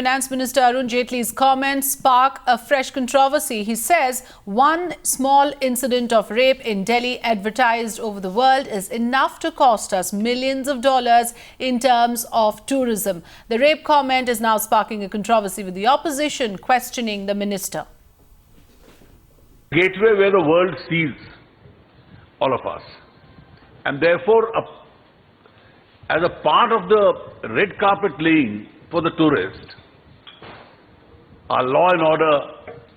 Finance Minister Arun Jaitley's comments spark a fresh controversy. He says one small incident of rape in Delhi advertised over the world is enough to cost us millions of dollars in terms of tourism. The rape comment is now sparking a controversy with the opposition questioning the minister. Gateway where the world sees all of us. And therefore, as a part of the red carpet laying for the tourist, our law and order,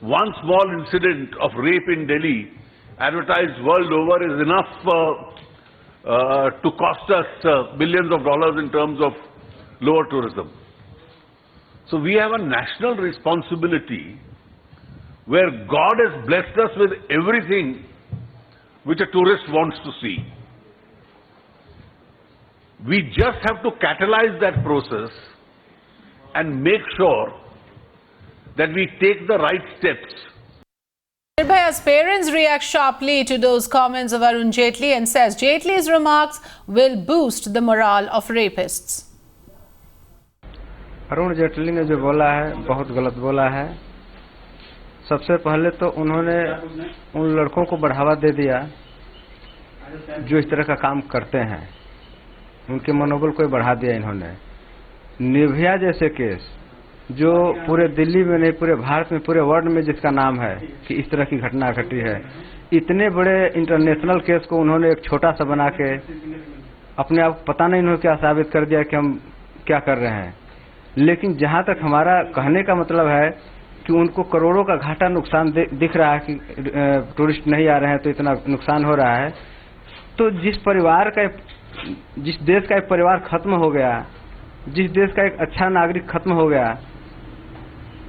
one small incident of rape in Delhi, advertised world over, is enough to cost us billions of dollars in terms of lower tourism. So we have a national responsibility where God has blessed us with everything which a tourist wants to see. We just have to catalyze that process and make sure that we take the right steps. Nirbhaya's parents react sharply to those comments of Arun Jaitley and says Jaitley's remarks will boost the morale of rapists. Arun Jaitley ने जो बोला है बहुत गलत बोला है। सबसे पहले तो उन्होंने उन लड़कों को बढ़ावा दे दिया जो इस तरह का काम करते हैं, उनके मनोबल को बढ़ा दिया इन्होंने। निर्भया जैसे केस जो पूरे दिल्ली में नहीं पूरे भारत में पूरे वर्ल्ड में जिसका नाम है कि इस तरह की घटना घटी है, इतने बड़े इंटरनेशनल केस को उन्होंने एक छोटा सा बना के अपने आप पता नहीं उन्होंने क्या साबित कर दिया कि हम क्या कर रहे हैं। लेकिन जहां तक हमारा कहने का मतलब है कि उनको करोड़ों का घाटा नुकसान दिख रहा है कि टूरिस्ट नहीं आ रहे हैं तो इतना नुकसान हो रहा है, तो जिस देश का एक परिवार खत्म हो गया, जिस देश का एक अच्छा नागरिक खत्म हो गया,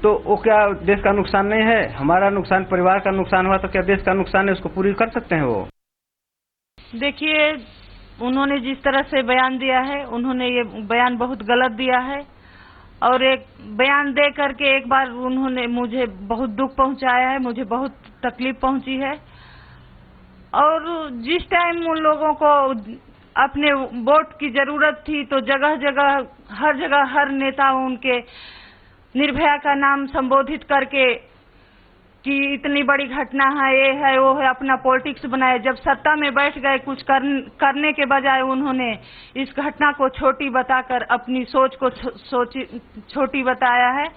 तो वो क्या देश का नुकसान नहीं है? हमारा नुकसान परिवार का नुकसान हुआ तो क्या देश का नुकसान है? उसको पूरी कर सकते हैं वो? देखिए, उन्होंने जिस तरह से बयान दिया है, उन्होंने ये बयान बहुत गलत दिया है और एक बयान दे करके एक बार उन्होंने मुझे बहुत दुख पहुंचाया है, मुझे बहुत तकलीफ पहुंची है। और जिस टाइम उन लोगों को अपने वोट की जरूरत थी तो जगह जगह हर नेता उनके निर्भया का नाम संबोधित करके कि इतनी बड़ी घटना है, ये है वो है, अपना पॉलिटिक्स बनाए। जब सत्ता में बैठ गए कुछ करने के बजाय उन्होंने इस घटना को छोटी बताकर अपनी सोच को छोटी बताया है।